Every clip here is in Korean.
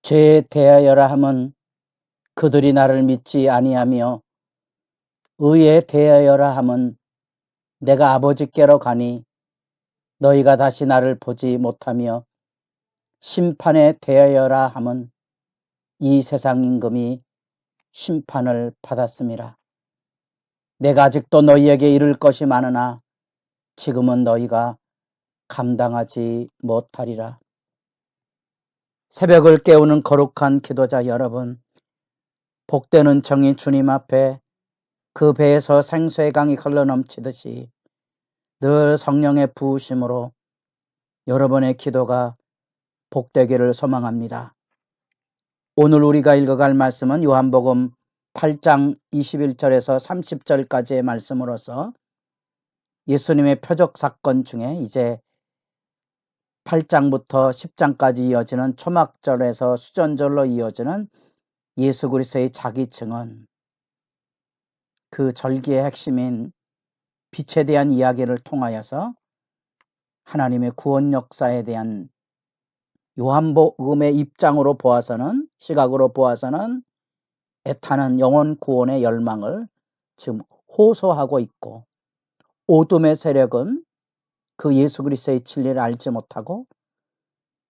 죄에 대하여라 함은 그들이 나를 믿지 아니하며 의에 대하여라 함은 내가 아버지께로 가니 너희가 다시 나를 보지 못하며 심판에 대하여라 함은 이 세상 임금이 심판을 받았음이라. 내가 아직도 너희에게 이를 것이 많으나 지금은 너희가 감당하지 못하리라. 새벽을 깨우는 거룩한 기도자 여러분, 복되는 정이 주님 앞에 그 배에서 생수의 강이 흘러넘치듯이 늘 성령의 부으심으로 여러분의 기도가 복되기를 소망합니다. 오늘 우리가 읽어갈 말씀은 요한복음 8장 21절에서 30절까지의 말씀으로서 예수님의 표적 사건 중에 이제 8장부터 10장까지 이어지는 초막절에서 수전절로 이어지는 예수 그리스도의 자기 증언, 그 절기의 핵심인 빛에 대한 이야기를 통하여서 하나님의 구원 역사에 대한 요한복음의 입장으로 보아서는, 시각으로 보아서는 애타는 영혼 구원의 열망을 지금 호소하고 있고, 어둠의 세력은 그 예수 그리스도의 진리를 알지 못하고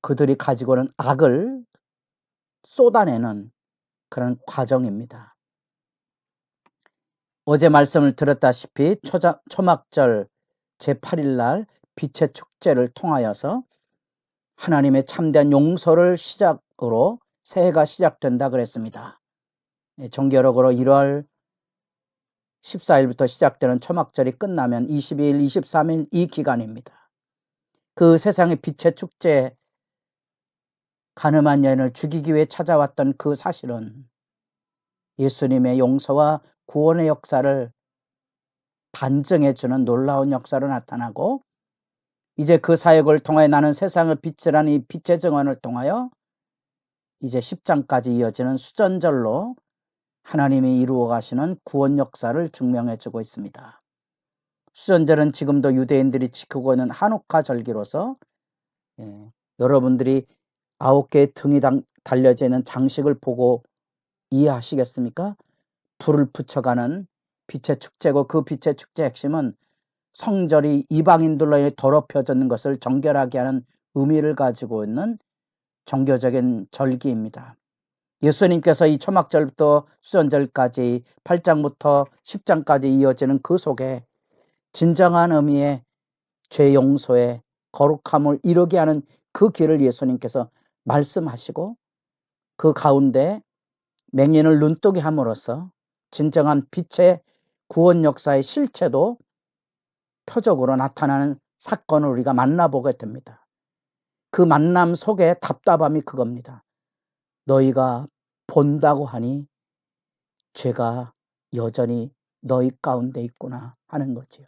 그들이 가지고 있는 악을 쏟아내는 그런 과정입니다. 어제 말씀을 들었다시피 초막절 제8일 날 빛의 축제를 통하여서 하나님의 참된 용서를 시작으로 새해가 시작된다 그랬습니다. 정교력으로 1월 14일부터 시작되는 초막절이 끝나면 22일, 23일 이 기간입니다. 그 세상의 빛의 축제, 가늠한 여인을 죽이기 위해 찾아왔던 그 사실은 예수님의 용서와 구원의 역사를 반증해주는 놀라운 역사로 나타나고, 이제 그 사역을 통하여 나는 세상의 빛이라는 이 빛의 증언을 통하여 이제 10장까지 이어지는 수전절로 하나님이 이루어 가시는 구원 역사를 증명해주고 있습니다. 수전절은 지금도 유대인들이 지키고 있는 한우카 절기로서 여러분들이 9개의 등이 달려져 있는 장식을 보고 이해하시겠습니까? 불을 붙여가는 빛의 축제고, 그 빛의 축제의 핵심은 성절이 이방인들로 인해 더럽혀졌는 것을 정결하게 하는 의미를 가지고 있는 종교적인 절기입니다. 예수님께서 이 초막절부터 수전절까지 8장부터 10장까지 이어지는 그 속에 진정한 의미의 죄 용서의 거룩함을 이루게 하는 그 길을 예수님께서 말씀하시고, 그 가운데 맹인을 눈뜨게 함으로써 진정한 빛의 구원 역사의 실체도 표적으로 나타나는 사건을 우리가 만나보게 됩니다. 그 만남 속에 답답함이 그겁니다. 너희가 본다고 하니 죄가 여전히 너희 가운데 있구나 하는 거지요.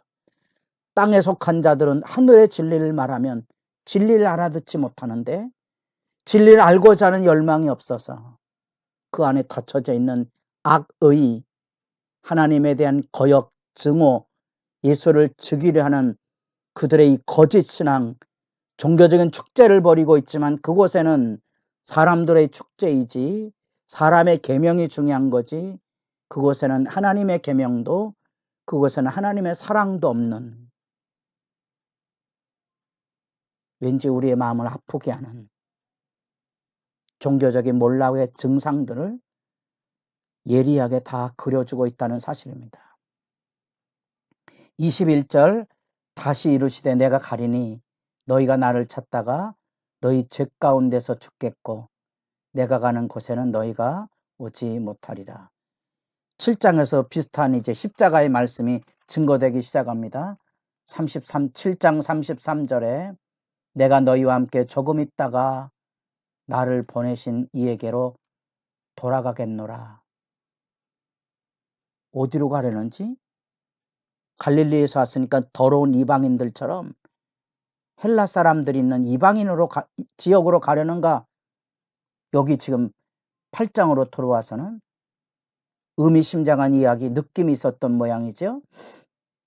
땅에 속한 자들은 하늘의 진리를 말하면 진리를 알아듣지 못하는데, 진리를 알고자 하는 열망이 없어서 그 안에 닫혀져 있는 악의, 하나님에 대한 거역, 증오, 예수를 죽이려 하는 그들의 이 거짓 신앙, 종교적인 축제를 벌이고 있지만 그곳에는 사람들의 축제이지 사람의 계명이 중요한 거지, 그곳에는 하나님의 계명도, 그곳에는 하나님의 사랑도 없는, 왠지 우리의 마음을 아프게 하는 종교적인 몰락의 증상들을 예리하게 다 그려주고 있다는 사실입니다. 21절 다시 이르시되 내가 가리니 너희가 나를 찾다가 너희 죄 가운데서 죽겠고 내가 가는 곳에는 너희가 오지 못하리라. 7장에서 비슷한 이제 십자가의 말씀이 증거되기 시작합니다. 7장 33절에 내가 너희와 함께 조금 있다가 나를 보내신 이에게로 돌아가겠노라. 어디로 가려는지, 갈릴리에서 왔으니까 더러운 이방인들처럼 헬라 사람들이 있는 이방인으로 지역으로 가려는가? 여기 지금 8장으로 들어와서는 의미심장한 이야기, 느낌이 있었던 모양이죠.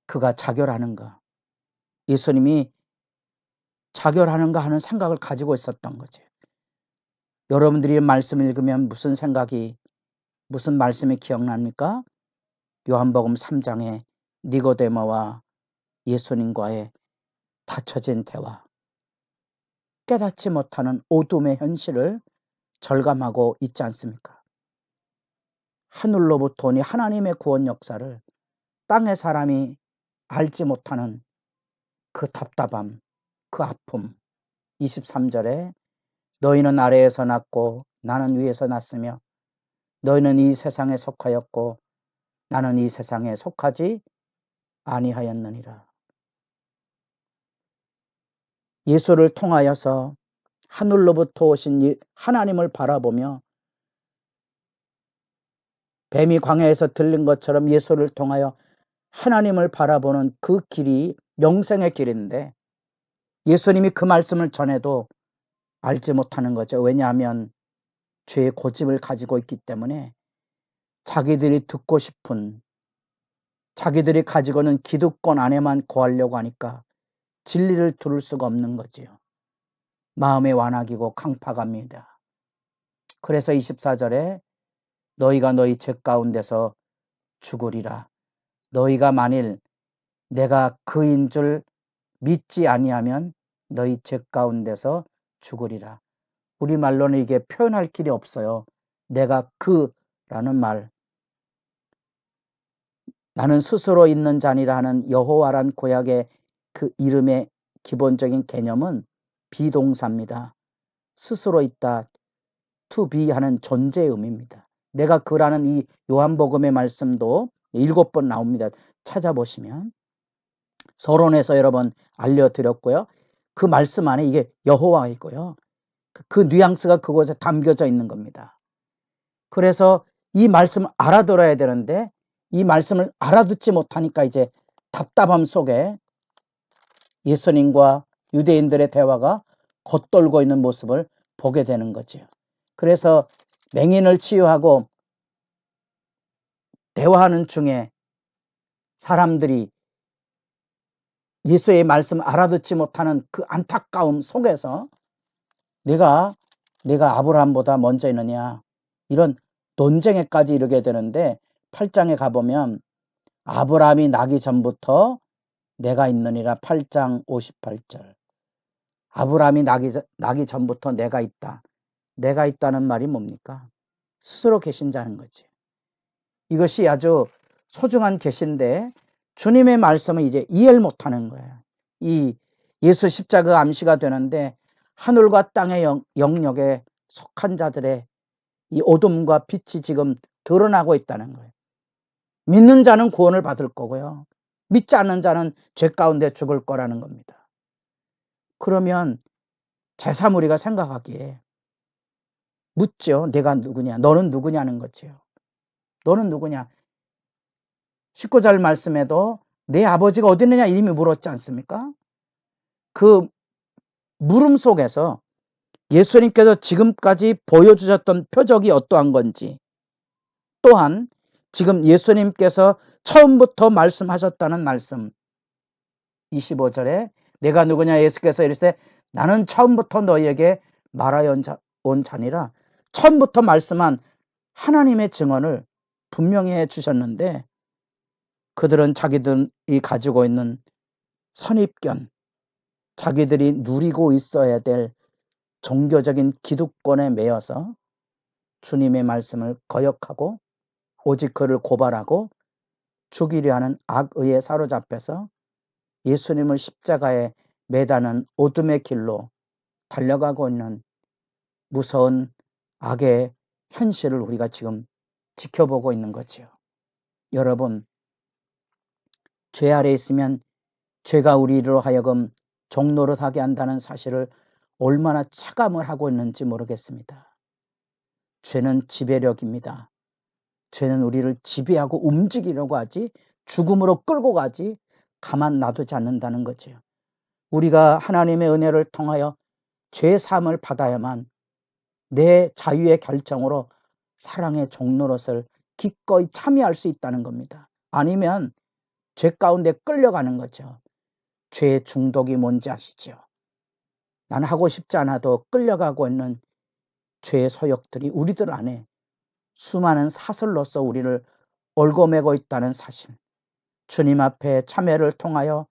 그가 자결하는가, 예수님이 자결하는가 하는 생각을 가지고 있었던 거죠. 여러분들이 말씀을 읽으면 무슨 말씀이 기억납니까? 요한복음 3장에 니고데모와 예수님과의 닫혀진 대화, 깨닫지 못하는 어둠의 현실을 절감하고 있지 않습니까? 하늘로부터 오니 하나님의 구원 역사를 땅의 사람이 알지 못하는 그 답답함, 그 아픔. 23절에 너희는 아래에서 났고 나는 위에서 났으며 너희는 이 세상에 속하였고 나는 이 세상에 속하지 아니하였느니라. 예수를 통하여서 하늘로부터 오신 하나님을 바라보며 뱀이 광야에서 들린 것처럼 예수를 통하여 하나님을 바라보는 그 길이 영생의 길인데 예수님이 그 말씀을 전해도 알지 못하는 거죠. 왜냐하면 죄의 고집을 가지고 있기 때문에 자기들이 듣고 싶은, 자기들이 가지고는 기득권 안에만 거하려고 하니까 진리를 들을 수가 없는 거지요. 마음의 완악이고 강팍합니다. 그래서 24절에 너희가 너희 죄 가운데서 죽으리라. 너희가 만일 내가 그인 줄 믿지 아니하면 너희 죄 가운데서 죽으리라. 우리말로는 이게 표현할 길이 없어요. 내가 그라는 말. 나는 스스로 있는 자니라 하는 여호와란 구약의 그 이름의 기본적인 개념은 비동사입니다. 스스로 있다, to be 하는 존재의 의미입니다. 내가 그라는 이 요한복음의 말씀도 7번 나옵니다. 찾아보시면. 서론에서 여러 번 알려드렸고요. 그 말씀 안에 이게 여호와이고요. 그 뉘앙스가 그곳에 담겨져 있는 겁니다. 그래서 이 말씀을 알아들어야 되는데 이 말씀을 알아듣지 못하니까 이제 답답함 속에 예수님과 유대인들의 대화가 겉돌고 있는 모습을 보게 되는 거죠. 그래서 맹인을 치유하고 대화하는 중에 사람들이 예수의 말씀을 알아듣지 못하는 그 안타까움 속에서 내가 아브라함보다 먼저 있느냐 이런 논쟁에까지 이르게 되는데 8장에 가보면 아브라함이 나기 전부터 내가 있느니라. 8장 58절. 아브라함이 나기 전부터 내가 있다. 내가 있다는 말이 뭡니까? 스스로 계신 자는 거지. 이것이 아주 소중한 계신데 주님의 말씀을 이제 이해를 못하는 거예요. 이 예수 십자가 암시가 되는데 하늘과 땅의 영역에 속한 자들의 이 어둠과 빛이 지금 드러나고 있다는 거예요. 믿는 자는 구원을 받을 거고요. 믿지 않는 자는 죄 가운데 죽을 거라는 겁니다. 그러면 제3 우리가 생각하기에 묻죠. 내가 누구냐? 너는 누구냐는 거죠. 너는 누구냐? 19절 말씀에도 내 아버지가 어디 있느냐 이미 물었지 않습니까? 그 물음 속에서 예수님께서 지금까지 보여주셨던 표적이 어떠한 건지, 또한 지금 예수님께서 처음부터 말씀하셨다는 말씀 25절에 내가 누구냐 예수께서 이르시되 나는 처음부터 너희에게 말하여 온 자니라. 처음부터 말씀한 하나님의 증언을 분명히 해주셨는데 그들은 자기들이 가지고 있는 선입견, 자기들이 누리고 있어야 될 종교적인 기득권에 매여서 주님의 말씀을 거역하고 오직 그를 고발하고 죽이려 하는 악의에 사로잡혀서 예수님을 십자가에 매다는 어둠의 길로 달려가고 있는 무서운 악의 현실을 우리가 지금 지켜보고 있는 거지요. 여러분, 죄 아래 있으면 죄가 우리로 하여금 종노릇하게 한다는 사실을 얼마나 체감을 하고 있는지 모르겠습니다. 죄는 지배력입니다. 죄는 우리를 지배하고 움직이려고 하지 죽음으로 끌고 가지 가만 놔두지 않는다는 거지요. 우리가 하나님의 은혜를 통하여 죄 사함을 받아야만 내 자유의 결정으로 사랑의 종노릇을 기꺼이 참여할 수 있다는 겁니다. 아니면 죄 가운데 끌려가는 거죠. 죄의 중독이 뭔지 아시죠? 난 하고 싶지 않아도 끌려가고 있는 죄의 소욕들이 우리들 안에 수많은 사슬로서 우리를 얽어매고 있다는 사실, 주님 앞에 참회를 통하여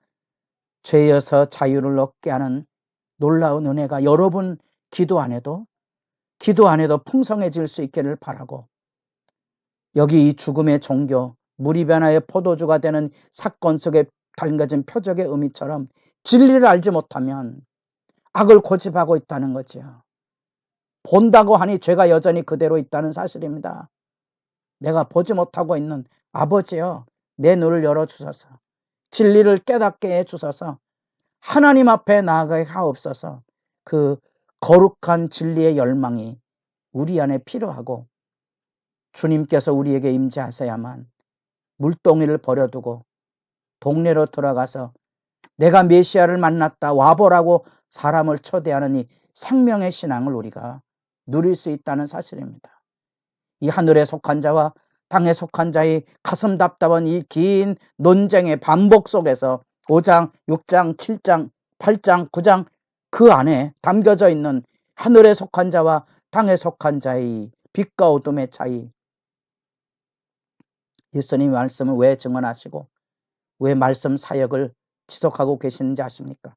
죄에서 자유를 얻게 하는 놀라운 은혜가 여러분 기도 안에도 풍성해질 수 있기를 바라고, 여기 이 죽음의 종교, 물이 변화의 포도주가 되는 사건 속에 담겨진 표적의 의미처럼 진리를 알지 못하면 악을 고집하고 있다는 거죠. 본다고 하니 죄가 여전히 그대로 있다는 사실입니다. 내가 보지 못하고 있는 아버지여, 내 눈을 열어주셔서 진리를 깨닫게 해주셔서 하나님 앞에 나아가게 하옵소서. 그 거룩한 진리의 열망이 우리 안에 필요하고, 주님께서 우리에게 임재하셔야만 물동이를 버려두고 동네로 들어가서 내가 메시아를 만났다 와보라고 사람을 초대하는 이 생명의 신앙을 우리가 누릴 수 있다는 사실입니다. 이 하늘에 속한 자와 땅에 속한 자의 가슴 답답한 이 긴 논쟁의 반복 속에서 5장, 6장, 7장, 8장, 9장 그 안에 담겨져 있는 하늘에 속한 자와 땅에 속한 자의 빛과 어둠의 차이, 예수님 말씀을 왜 증언하시고 왜 말씀 사역을 지속하고 계시는지 아십니까?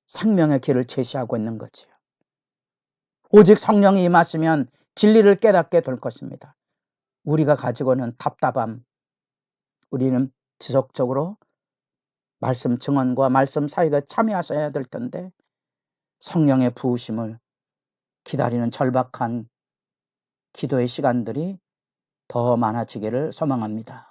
생명의 길을 제시하고 있는 거지요. 오직 성령이 임하시면 진리를 깨닫게 될 것입니다. 우리가 가지고는 답답함, 우리는 지속적으로 말씀 증언과 말씀 사역에 참여하셔야 될 텐데 성령의 부으심을 기다리는 절박한 기도의 시간들이 더 많아지기를 소망합니다.